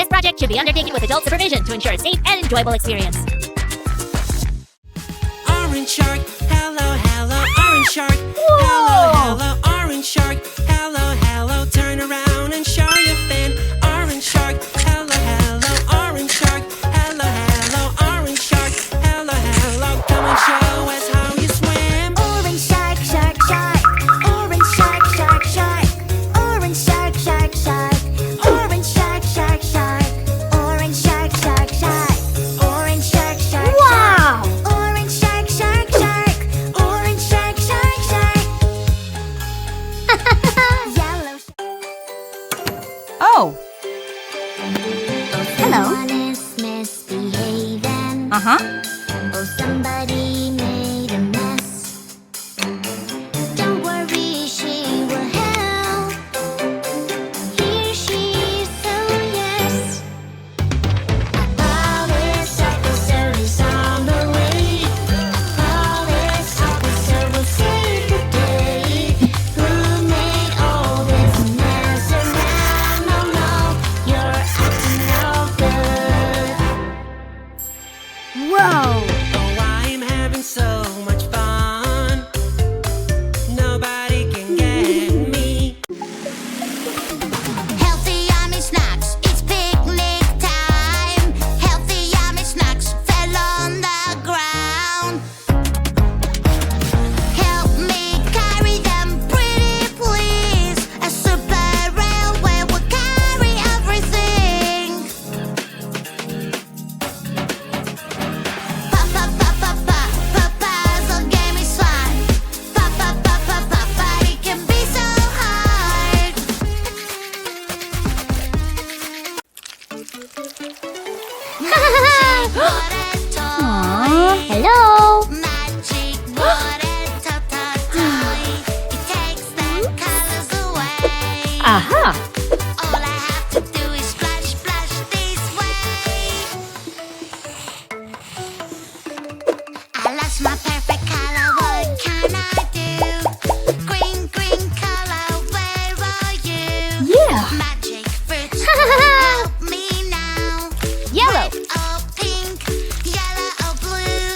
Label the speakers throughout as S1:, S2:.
S1: This project should be undertaken with adult supervision to ensure a safe and enjoyable experience.
S2: Orange shark, hello, hello, orange shark. Hello, hello, orange shark. Hello, hello, turn around and show your fin. Orange shark, hello, hello, orange shark. Hello, hello, orange shark. Hello, hello, come and show us how you swim.
S3: Orange shark, shark, shark. Orange shark, shark, shark. Orange shark, shark, shark. Orange shark, shark, shark. Orange shark, shark, shark. Orange shark, shark,
S1: Wow!
S3: orange shark, shark, shark. Orange shark, shark, shark. Yellow
S4: Oh.
S3: Hello. Someone is misbehaving. Oh, somebody made a mess. Don't worry, she will help. Here she is, so yes. Police officer is on the way. Police officer will save the day. Who made all this mess around? No, no, you're acting no good. Whoa!
S2: Oh, I'm having so much fun. Nobody can get me.
S3: Healthy yummy snacks, it's picnic time. Healthy yummy snacks fell on the ground. Help me carry them, pretty please. A super railway will carry everything. Papa, papa, papa, puzzle game is fun. Papa, papa, papa, it can be so hard.
S1: Hello!
S3: Magic water toy. It takes the colors away.
S1: Aha!
S3: All I have to do is splash, splash this way. I lost my perfect color. What can I do? Green, green color. Where are you?
S1: Yeah!
S3: Magic fruits, help me now.
S1: Yellow!
S3: Red or pink, yellow or blue.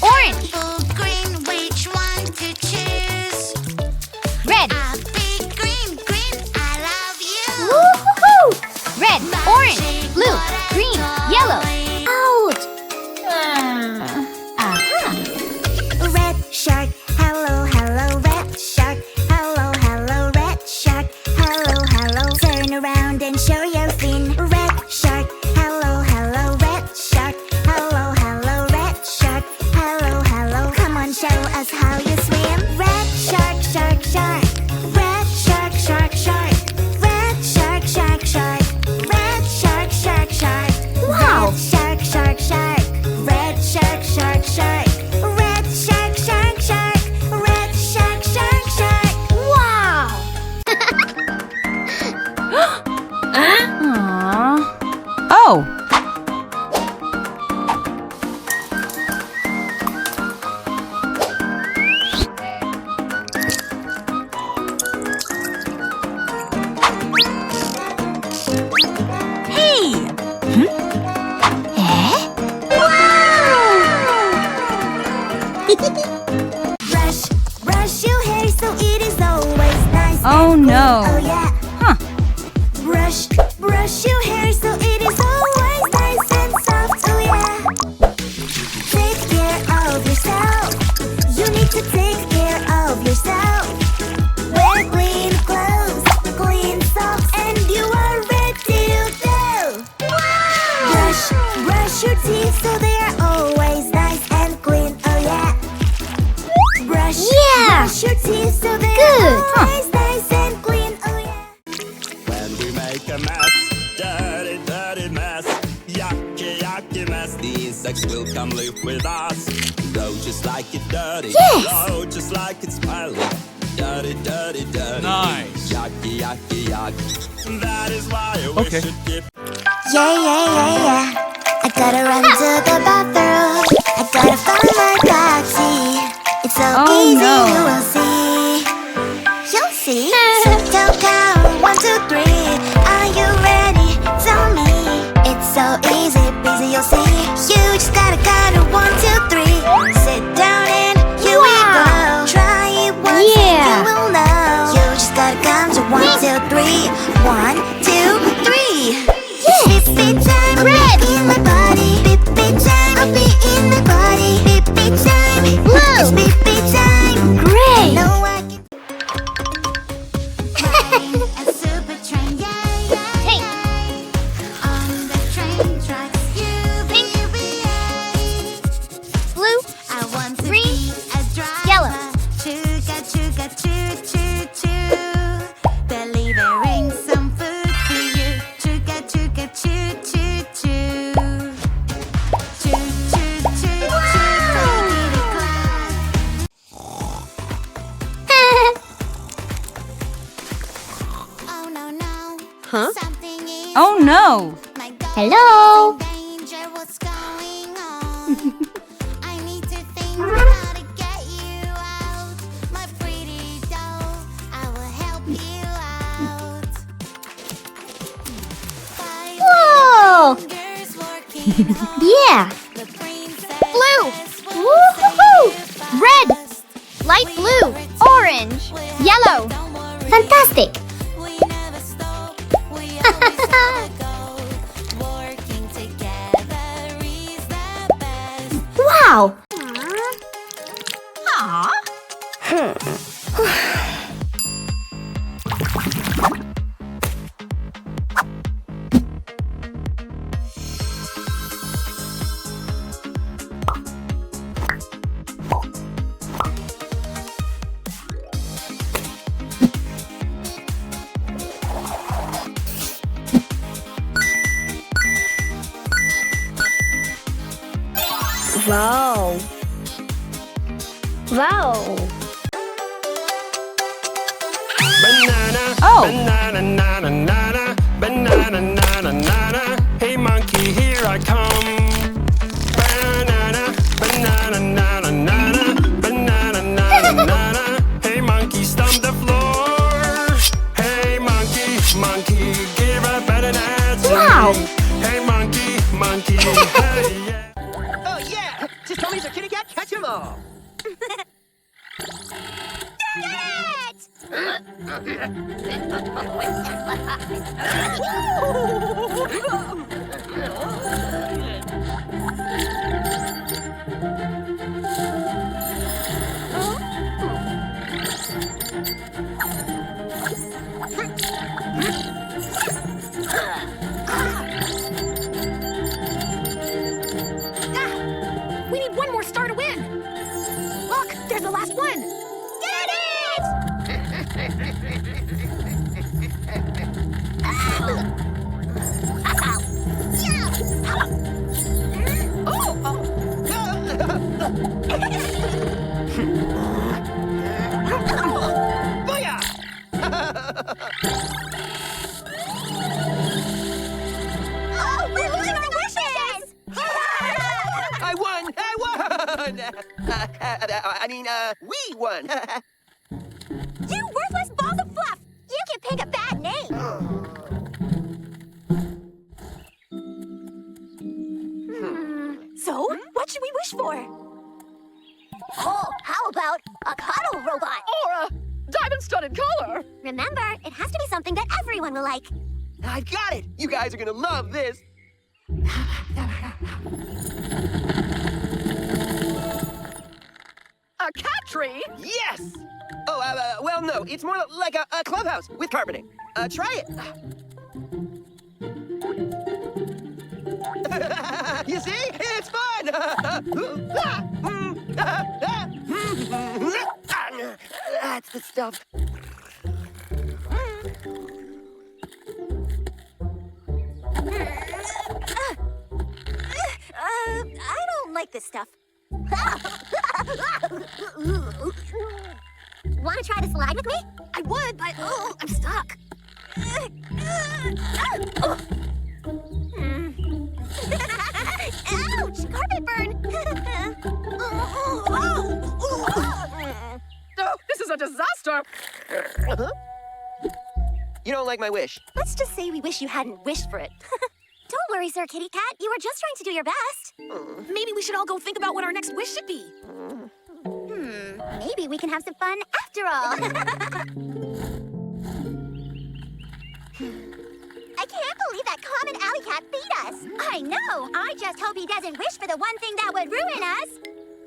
S1: Orange!
S3: Purple, green, which one to choose?
S1: Red!
S3: A big green, green, I love you.
S1: Woo-hoo-hoo! Red, orange, blue, green, yellow. Out! Aha!
S3: Red shark, hello, hello, red shark. Hello, hello, red shark. Hello, hello, turn around and show your fin. Red shark, hello, hello, red shark. Hello, hello, red shark. Hello, hello, come on, show us how you swim. Red shark, shark, shark. Red shark, shark, shark. Red shark, shark, shark. Red shark, shark, shark.
S1: Wow!
S3: Red shark, shark, shark. Red shark, shark, shark. Red shark, shark, shark. Red shark, shark, shark.
S1: Wow!
S4: Oh. Hey.
S3: Brush, brush your hair so it is always nice.
S4: Oh,
S3: and
S4: no.
S3: clean. Oh yeah.
S4: Huh.
S3: Brush, brush your hair so it is always nice and soft. Oh yeah. Take care of yourself. You need to take care of yourself. Wear clean clothes, clean socks, and you are ready to go. Brush, brush your teeth so they are always nice and clean. Oh yeah. Brush,
S1: Yeah.
S3: brush your teeth so they
S1: Good.
S3: are always nice and clean. Oh yeah.
S5: When we make a mess, dirty, dirty mess, yucky, yucky mess, the insects will come live with us. Blow just like it's dirty,
S1: Yes.
S5: blow just like it's smelly. Dirty, dirty, dirty.
S6: Nice.
S5: Yucky, yucky, yucky. That is why we should keep.
S3: Yeah, yeah, yeah, yeah. I gotta run to the bathroom. I gotta find my taxi. It's so
S4: Oh,
S3: easy,
S4: no.
S3: you will see. You'll see. So don't count 1, 2, 3. Are you ready? Tell me.
S6: Huh?
S4: Oh no!
S1: Hello?
S3: Danger, what's going on? I need to think how to get you out. My pretty doll, I will help you out.
S1: Whoa!
S3: Fingers working hard.
S1: Yeah!
S3: The princess
S1: Blue!
S3: will
S1: Woohoo!
S3: save you
S1: Red!
S3: first.
S1: Light blue! Orange! Yellow!
S3: Don't worry,
S1: Fantastic!
S3: we never stop. We always gotta go. Working together is the best.
S1: Wow! Wow! Wow!
S5: Banana,
S4: Oh.
S5: banana, nana, nana, banana, nana, nana. Hey monkey, here I come. Banana, banana, nana, nana, banana, nana, nana. Hey monkey, stomp the floor. Hey monkey, monkey, give a better dance.
S1: Wow.
S5: Hey monkey, monkey, hey yeah.
S6: Oh, yeah! Just tell me, Sir Kitty Cat, catch 'em all!
S1: We need one more star to win! Look, there's the last one! Get it!
S6: Booyah!
S1: Oh, we're losing our wishes!
S6: I won! I won! We won!
S1: You worthless balls of fluff! You can pick a bad name! So, what should we wish for? Oh, how about a cuddle robot?
S7: Or a diamond-studded collar.
S1: Remember, it has to be something that everyone will like.
S6: I've got it! You guys are gonna love this!
S7: A cat tree.
S6: Yes! Oh, well, no, it's more like a clubhouse with carpeting. Try it. You see? It's fun! That's the stuff.
S1: I don't like this stuff. Want to try to slide with me? I would, but I'm stuck. Ouch! Carpet burn!
S7: Oh, this is a disaster.
S6: You don't like my wish.
S1: Let's just say we wish you hadn't wished for it. Don't worry, Sir Kitty Cat. You were just trying to do your best.
S7: Maybe we should all go think about what our next wish should be.
S1: Maybe we can have some fun after all. I can't believe that common alley cat beat us. I know. I just hope he doesn't wish for the one thing that would ruin us.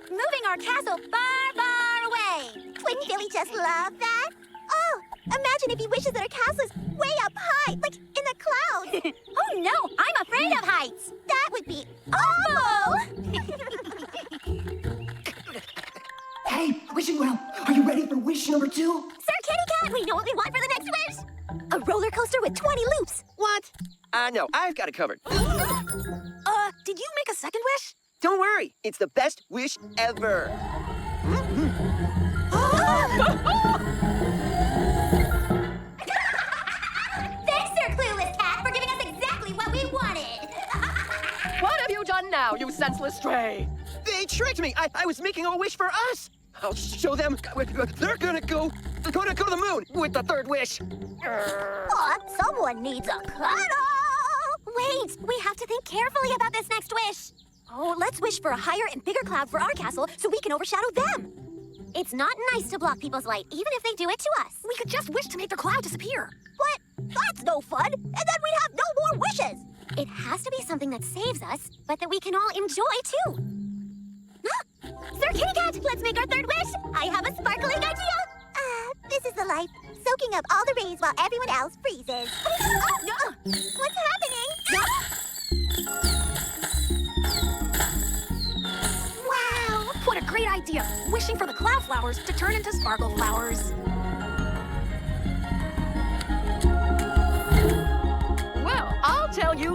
S1: Moving our castle far, far away. Wouldn't Billy just love that? Oh, imagine if he wishes that our castle is way up high, like in the clouds. Oh no, I'm afraid of heights. That would be awful.
S8: Hey, Wishing Well, are you ready for wish number 2?
S1: Sir Kitty Cat, we know what we want for the next wish. A roller coaster with 20 loops.
S6: What? No, I've got it covered.
S7: Did you make a second wish?
S6: Don't worry, it's the best wish ever.
S1: Thanks, Sir Clueless.
S7: senseless stray.
S6: They tricked me. I was making a wish for us. I'll show them. They're gonna go to the moon with the third wish.
S1: Aw, someone needs a cuddle. Wait, we have to think carefully about this next wish. Oh, let's wish for a higher and bigger cloud for our castle so we can overshadow them. It's not nice to block people's light, even if they do it to us.
S7: We could just wish to make their cloud disappear.
S1: What? That's no fun. And then we'd have no more wishes. It has to be something that saves us, but that we can all enjoy too. Sir Kitty Cat, let's make our third wish. I have a sparkling idea. This is the life, soaking up all the rays while everyone else freezes. What's happening?
S7: Wow! What a great idea! Wishing for the cloud flowers to turn into sparkle flowers. Well, I'll tell you.